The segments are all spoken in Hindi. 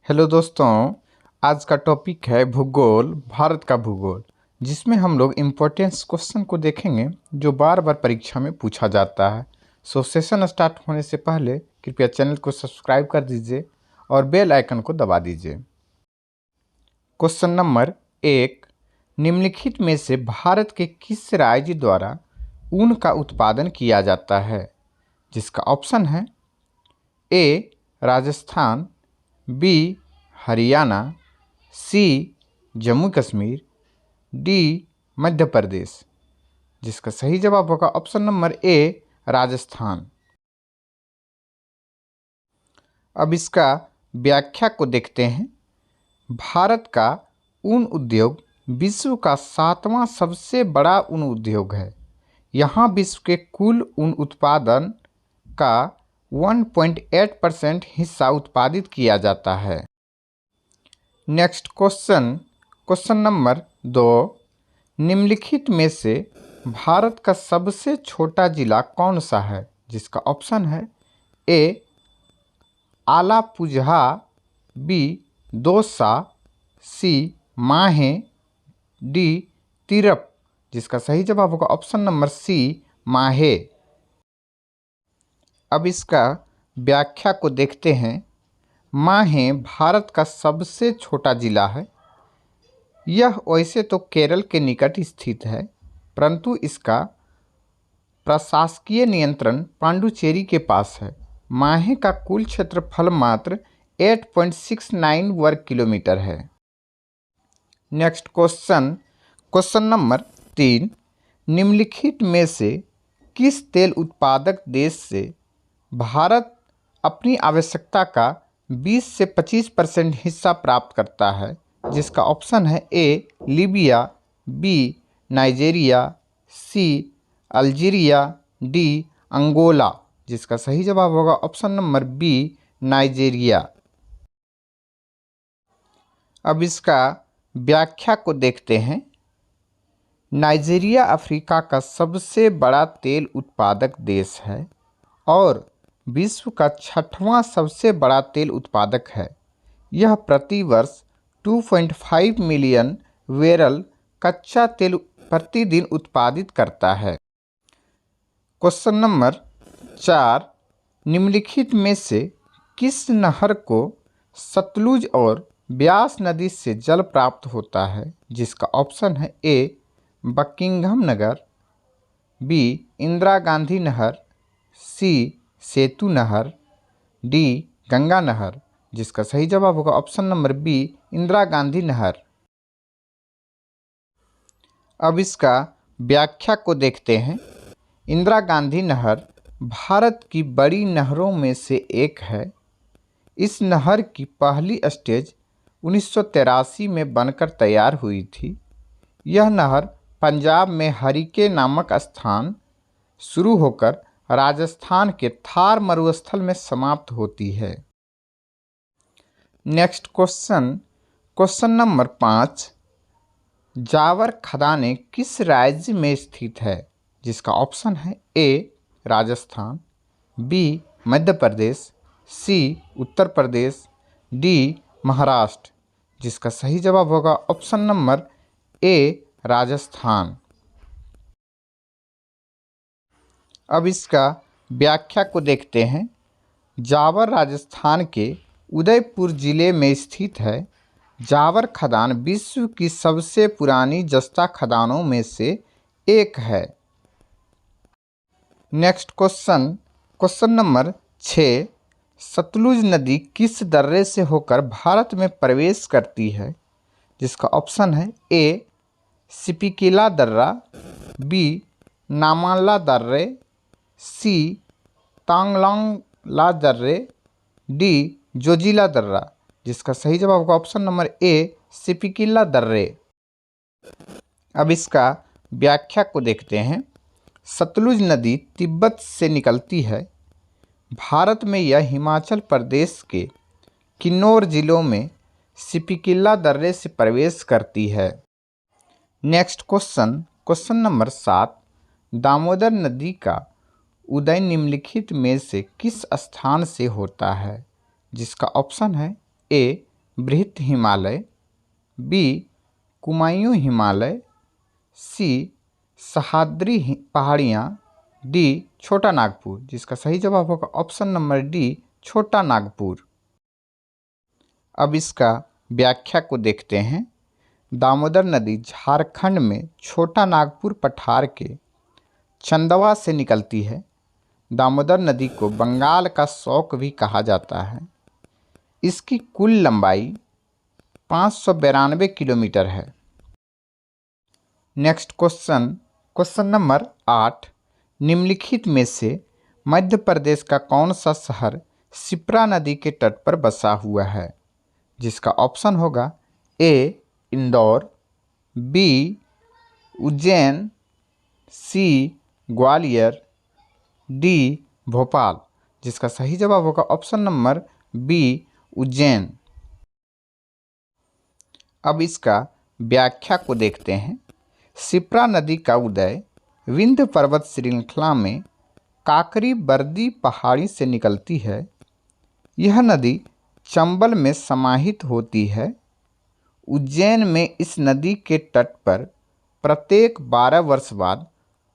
हेलो दोस्तों। आज का टॉपिक है भूगोल, भारत का भूगोल, जिसमें हम लोग इम्पोर्टेंस क्वेश्चन को देखेंगे जो बार बार परीक्षा में पूछा जाता है। सेशन स्टार्ट होने से पहले कृपया चैनल को सब्सक्राइब कर दीजिए और बेल आइकन को दबा दीजिए। क्वेश्चन नंबर 1, निम्नलिखित में से भारत के किस राज्य द्वारा ऊन का उत्पादन किया जाता है? जिसका ऑप्शन है ए राजस्थान, बी हरियाणा, सी जम्मू कश्मीर, डी मध्य प्रदेश। जिसका सही जवाब होगा ऑप्शन नंबर ए राजस्थान। अब इसका व्याख्या को देखते हैं। भारत का ऊन उद्योग विश्व का 7वां सबसे बड़ा ऊन उद्योग है। यहाँ विश्व के कुल ऊन उत्पादन का 1.8% हिस्सा उत्पादित किया जाता है। नेक्स्ट क्वेश्चन नंबर 2, निम्नलिखित में से भारत का सबसे छोटा जिला कौन सा है? जिसका ऑप्शन है ए आलापुझा, बी दौसा, सी माहे, डी तिरप। जिसका सही जवाब होगा ऑप्शन नंबर सी माहे। अब इसका व्याख्या को देखते हैं। माहे भारत का सबसे छोटा जिला है। यह वैसे तो केरल के निकट स्थित है, परंतु इसका प्रशासकीय नियंत्रण पांडुचेरी के पास है। माहे का कुल क्षेत्रफल मात्र 8.69 वर्ग किलोमीटर है। नेक्स्ट क्वेश्चन नंबर 3, निम्नलिखित में से किस तेल उत्पादक देश से भारत अपनी आवश्यकता का 20 से 25% हिस्सा प्राप्त करता है? जिसका ऑप्शन है ए लीबिया, बी नाइजीरिया, सी अल्जीरिया, डी अंगोला। जिसका सही जवाब होगा ऑप्शन नंबर बी नाइजीरिया। अब इसका व्याख्या को देखते हैं। नाइजीरिया अफ्रीका का सबसे बड़ा तेल उत्पादक देश है और विश्व का 6वां सबसे बड़ा तेल उत्पादक है। यह प्रति वर्ष 2.5 मिलियन बैरल कच्चा तेल प्रतिदिन उत्पादित करता है। क्वेश्चन नंबर 4, निम्नलिखित में से किस नहर को सतलुज और ब्यास नदी से जल प्राप्त होता है? जिसका ऑप्शन है ए बकिंघम नगर, बी इंदिरा गांधी नहर, सी सेतु नहर, डी गंगा नहर। जिसका सही जवाब होगा option number B Indira Gandhi नहर। अब इसका व्याख्या को देखते हैं। इंदिरा गांधी नहर भारत की बड़ी नहरों में से एक है। इस नहर की पहली स्टेज 1983 में बनकर तैयार हुई थी। यह नहर पंजाब में हरिके नामक स्थान शुरू होकर राजस्थान के थार मरुस्थल में समाप्त होती है। नेक्स्ट क्वेश्चन नंबर 5, जावर खदानें किस राज्य में स्थित है? जिसका ऑप्शन है ए राजस्थान, बी मध्य प्रदेश, सी उत्तर प्रदेश, डी महाराष्ट्र। जिसका सही जवाब होगा ऑप्शन नंबर ए राजस्थान। अब इसका व्याख्या को देखते हैं। जावर राजस्थान के उदयपुर जिले में स्थित है। जावर खदान विश्व की सबसे पुरानी जस्ता खदानों में से एक है। नेक्स्ट क्वेश्चन नंबर 6, सतलुज नदी किस दर्रे से होकर भारत में प्रवेश करती है? जिसका ऑप्शन है ए सिपिकिला दर्रा, बी नामाला दर्रे, सी तांगलांगला दर्रे, डी जोजिला दर्रा। जिसका सही जवाब होगा ऑप्शन नंबर ए सिपिकिला दर्रे। अब इसका व्याख्या को देखते हैं। सतलुज नदी तिब्बत से निकलती है। भारत में यह हिमाचल प्रदेश के किन्नौर जिलों में सिपिकिला दर्रे से प्रवेश करती है। नेक्स्ट क्वेश्चन नंबर 7, दामोदर नदी का उदय निम्नलिखित में से किस स्थान से होता है? जिसका ऑप्शन है ए बृहत हिमालय, बी कुमायूं हिमालय, सी सह्याद्री पहाड़ियाँ, डी छोटा नागपुर। जिसका सही जवाब होगा ऑप्शन नंबर डी छोटा नागपुर। अब इसका व्याख्या को देखते हैं। दामोदर नदी झारखंड में छोटा नागपुर पठार के चंदवा से निकलती है। दामोदर नदी को बंगाल का शौक भी कहा जाता है। इसकी कुल लंबाई 592 किलोमीटर है। Next question number 8। निम्नलिखित में से मध्य प्रदेश का कौन सा शहर शिप्रा नदी के तट पर बसा हुआ है? जिसका ऑप्शन होगा ए इंदौर, बी उज्जैन, सी ग्वालियर, डी भोपाल। जिसका सही जवाब होगा ऑप्शन नंबर बी उज्जैन। अब इसका व्याख्या को देखते हैं। शिप्रा नदी का उदय विंध्य पर्वत श्रृंखला में काकरी बर्दी पहाड़ी से निकलती है। यह नदी चंबल में समाहित होती है। उज्जैन में इस नदी के तट पर प्रत्येक 12 वर्ष बाद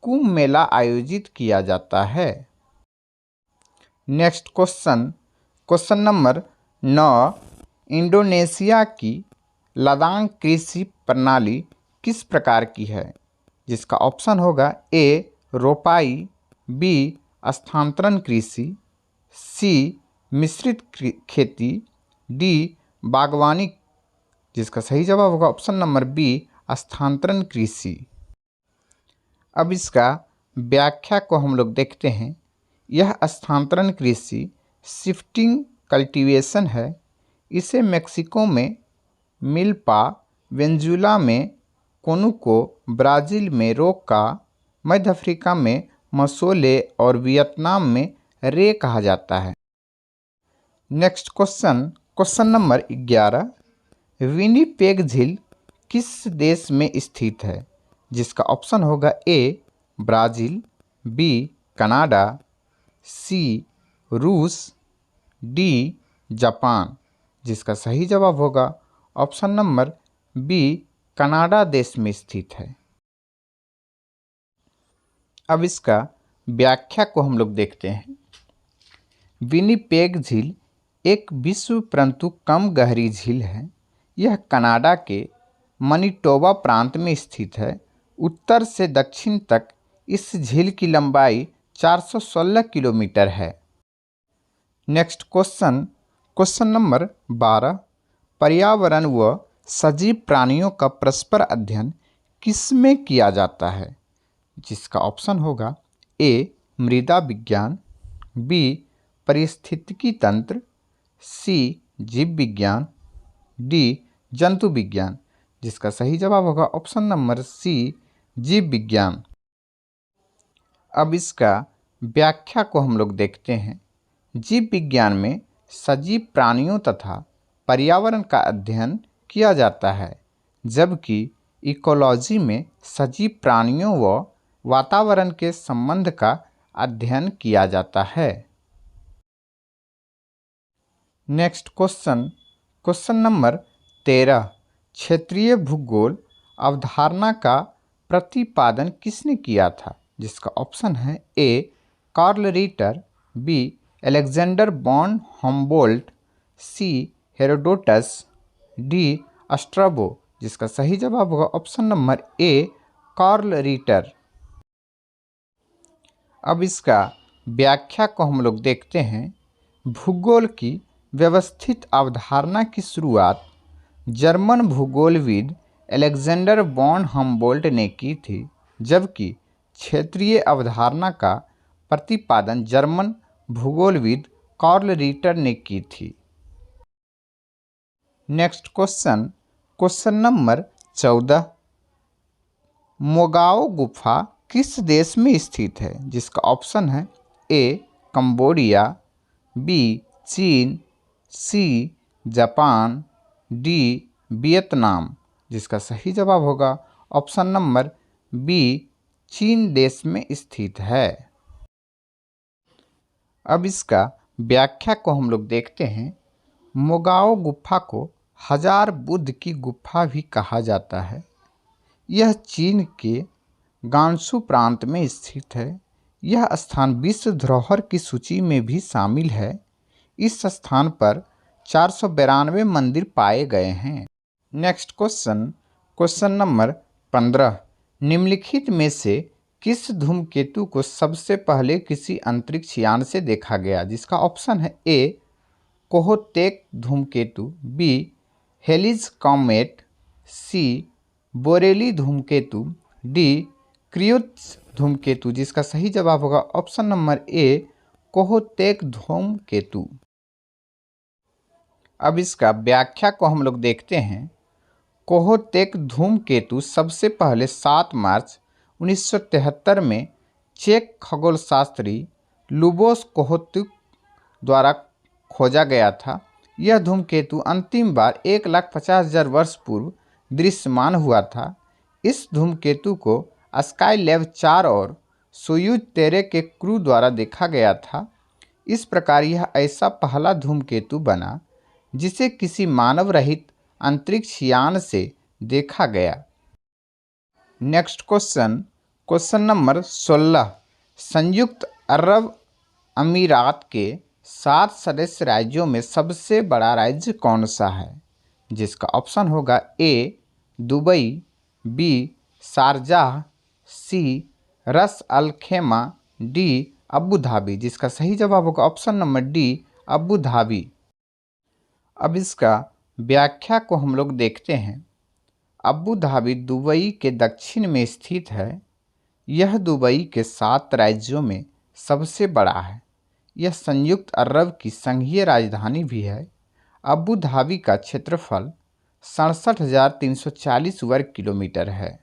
कुंभ मेला आयोजित किया जाता है। Next question number 9। इंडोनेशिया की लदांग कृषि प्रणाली किस प्रकार की है? जिसका ऑप्शन होगा ए रोपाई, बी स्थानांतरण कृषि, सी मिश्रित खेती, डी बागवानी। जिसका सही जवाब होगा ऑप्शन नंबर बी स्थानांतरण कृषि। अब इसका व्याख्या को हम लोग देखते हैं। यह स्थानांतरण कृषि शिफ्टिंग कल्टीवेशन है। इसे मेक्सिको में मिल्पा, वेनेजुएला में कोनुको, ब्राज़ील में रोका, मध्य अफ्रीका में मसोले और वियतनाम में रे कहा जाता है। Next question number 11। विनिपेग झील किस देश में स्थित है? जिसका ऑप्शन होगा ए ब्राज़ील, बी कनाडा, सी रूस, डी जापान। जिसका सही जवाब होगा ऑप्शन नंबर बी कनाडा देश में स्थित है। अब इसका व्याख्या को हम लोग देखते हैं। विनिपेग झील एक विश्व परंतु कम गहरी झील है। यह कनाडा के मनीटोबा प्रांत में स्थित है। उत्तर से दक्षिण तक इस झील की लंबाई 416 किलोमीटर है। Next question number 12। पर्यावरण व सजीव प्राणियों का परस्पर अध्ययन किसमें किया जाता है? जिसका ऑप्शन होगा ए मृदा विज्ञान, बी पारिस्थितिकी तंत्र, सी जीव विज्ञान, डी जंतु विज्ञान। जिसका सही जवाब होगा ऑप्शन नंबर सी जीव विज्ञान। अब इसका व्याख्या को हम लोग देखते हैं। जीव विज्ञान में सजीव प्राणियों तथा पर्यावरण का अध्ययन किया जाता है, जबकि इकोलॉजी में सजीव प्राणियों व वातावरण के संबंध का अध्ययन किया जाता है। Next question number 13। क्षेत्रीय भूगोल अवधारणा का प्रतिपादन किसने किया था? जिसका ऑप्शन है A Carl Ritter, B Alexander von Humboldt, C Herodotus, D Strabo. जिसका सही जवाब होगा option number A Carl Ritter. अब इसका व्याख्या को हम लोग देखते हैं। भूगोल की व्यवस्थित अवधारणा की शुरुआत जर्मन भूगोलविद अलेक्जेंडर वॉन हम्बोल्ट ने की थी, जबकि क्षेत्रीय अवधारणा का प्रतिपादन जर्मन भूगोलविद कार्ल रिटर ने की थी। Next question number 14। मोगाओ गुफा किस देश में स्थित है? जिसका ऑप्शन है ए कंबोडिया, बी चीन, सी जापान, डी वियतनाम। जिसका सही जवाब होगा ऑप्शन नंबर बी चीन देश में स्थित है। अब इसका व्याख्या को हम लोग देखते हैं। मोगाओ गुफा को हजार बुद्ध की गुफा भी कहा जाता है। यह चीन के गांसू प्रांत में स्थित है। यह स्थान विश्व धरोहर की सूची में भी शामिल है। इस स्थान पर 492 मंदिर पाए गए हैं। Next question number 15। निम्नलिखित में से किस धूमकेतु को सबसे पहले किसी अंतरिक्ष यान से देखा गया? जिसका ऑप्शन है ए कोहोतेक धूमकेतु, बी हेलिज कॉमेट, सी बोरेली धूमकेतु, डी क्रियोत्स धूमकेतु। जिसका सही जवाब होगा ऑप्शन नंबर ए कोहोतेक धूमकेतु। अब इसका व्याख्या को हम लोग देखते हैं। कोहोतेक धूमकेतु सबसे पहले 7 मार्च 1973 में चेक खगोलशास्त्री लुबोस कोहोतुक द्वारा खोजा गया था। यह धूमकेतु अंतिम बार 1,50,000 वर्ष पूर्व दृश्यमान हुआ था। इस धूमकेतु को स्काईलैब 4 और सोयूज 13 के क्रू द्वारा देखा गया था। इस प्रकार यह ऐसा पहला धूमकेतु बना जिसे किसी मानव रहित अंतरिक्ष यान से देखा गया। Next question number 16। संयुक्त अरब अमीरात के 7 सदस्य राज्यों में सबसे बड़ा राज्य कौन सा है? जिसका ऑप्शन होगा ए दुबई, बी शारजाह, सी रस अल खेमा, डी अबू धाबी। जिसका सही जवाब होगा option number D Abu Dhabi. अब इसका व्याख्या को हम लोग देखते हैं। अबू धाबी दुबई के दक्षिण में स्थित है। यह दुबई के 7 राज्यों में सबसे बड़ा है। यह संयुक्त अरब की संघीय राजधानी भी है। अबू धाबी का क्षेत्रफल 67,340 वर्ग किलोमीटर है।